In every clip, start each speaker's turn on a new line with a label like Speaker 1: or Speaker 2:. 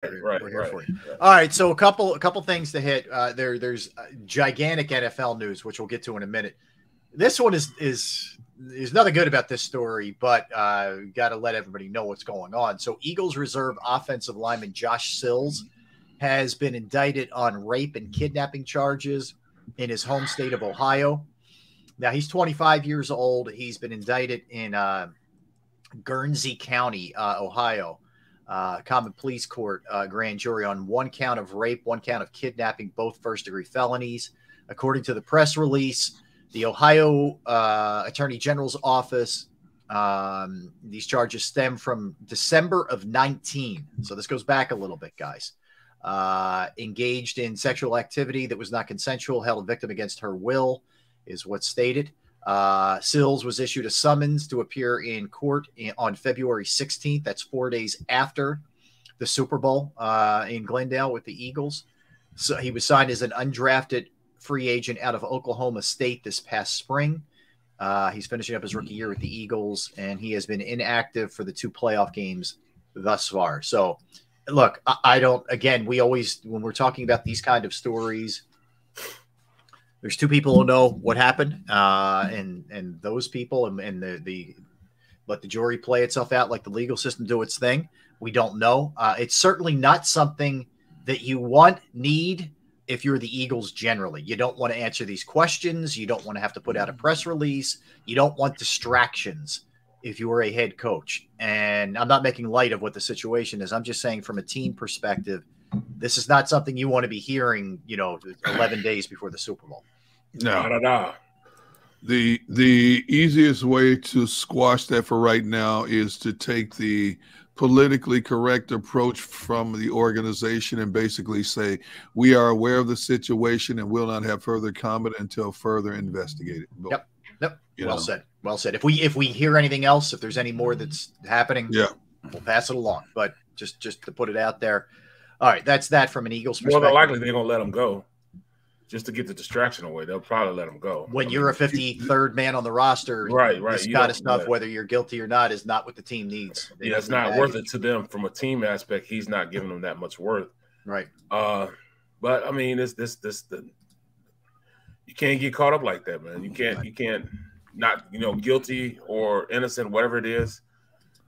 Speaker 1: We're here for you. All right, so a couple things to hit. There's gigantic NFL news, which we'll get to in a minute. This one is nothing good about this story, but got to let everybody know what's going on. So Eagles reserve offensive lineman Josh Sills has been indicted on rape and kidnapping charges in his home state of Ohio. Now, he's 25 years old. He's been indicted in Guernsey County, Ohio. Common Pleas Court grand jury on one count of rape, one count of kidnapping, both first-degree felonies. According to the press release, the Ohio Attorney General's office, these charges stem from December of 19. So this goes back a little bit, guys. Engaged in sexual activity that was not consensual, held a victim against her will, is what's stated. Sills was issued a summons to appear in court on February 16th. That's 4 days after the Super Bowl in Glendale with the Eagles. So he was signed as an undrafted free agent out of Oklahoma State this past spring. He's finishing up his rookie year with the Eagles, and he has been inactive for the 2 playoff games thus far. So, look, I don't, again, we always, when we're talking about these kind of stories, there's 2 people who know what happened, and those people and the let the jury play itself out, like the legal system do its thing. We don't know. It's certainly not something that you need if you're the Eagles generally. You don't want to answer these questions. You don't want to have to put out a press release. You don't want distractions if you were a head coach. And I'm not making light of what the situation is. I'm just saying from a team perspective, this is not something you want to be hearing, 11 days before the Super Bowl.
Speaker 2: No. The easiest way to squash that for right now is to take the politically correct approach from the organization and basically say, we are aware of the situation and will not have further comment until further investigated.
Speaker 1: Yep. Well said. Well said. If we hear anything else, if there's any more that's happening, we'll pass it along. But just to put it out there. All right, that's that from an Eagles perspective.
Speaker 3: More than likely, they're going to let him go just to get the distraction away. They'll probably let him go.
Speaker 1: When you're a 53rd man on the roster,
Speaker 3: right.
Speaker 1: This kind of stuff, whether you're guilty or not, is not what the team needs.
Speaker 3: It's not worth it to them from a team aspect. He's not giving them that much worth.
Speaker 1: Right.
Speaker 3: But I mean, you can't get caught up like that, man. You can't not, guilty or innocent, whatever it is.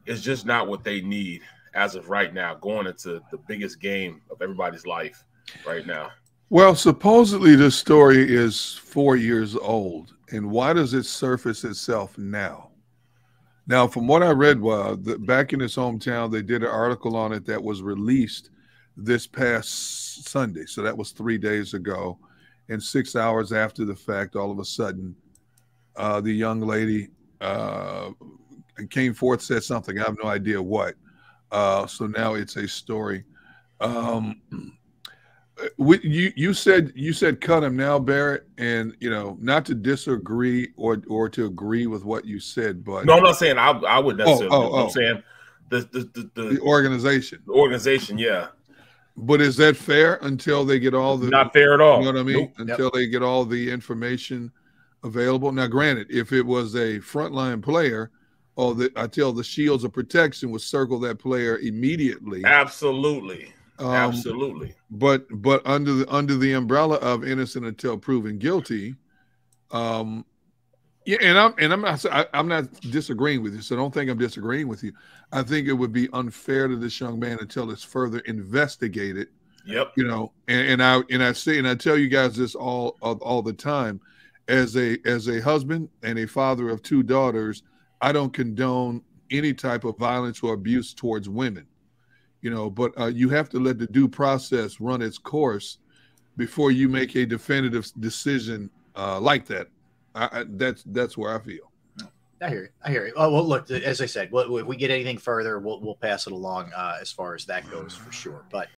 Speaker 3: It's just not what they need as of right now, going into the biggest game of everybody's life right now.
Speaker 2: Well, supposedly this story is 4 years old. And why does it surface itself now? Now, from what I read, back in his hometown, they did an article on it that was released this past Sunday. So that was 3 days ago. And 6 hours after the fact, all of a sudden, the young lady came forth, said something. I have no idea what. So now it's a story. You said cut him now, Barrett, and not to disagree or to agree with what you said, but
Speaker 3: no, I'm not saying I would necessarily. I'm saying the
Speaker 2: organization.
Speaker 3: The organization, yeah.
Speaker 2: But is that fair until they get all the
Speaker 3: not fair at all?
Speaker 2: You know what I mean?
Speaker 3: Nope.
Speaker 2: Until they get all the information available. Now, granted, if it was a frontline player, until the shields of protection would circle that player immediately.
Speaker 3: Absolutely. Absolutely.
Speaker 2: But under the umbrella of innocent until proven guilty, and I'm not disagreeing with you, so don't think I'm disagreeing with you. I think it would be unfair to this young man until it's further investigated.
Speaker 3: Yep.
Speaker 2: And I tell you guys this all the time, as a husband and a father of 2 daughters, I don't condone any type of violence or abuse towards women. But you have to let the due process run its course before you make a definitive decision like that. That's where I feel.
Speaker 1: I hear you. Oh, well, look, as I said, if we get anything further, we'll pass it along as far as that goes for sure. But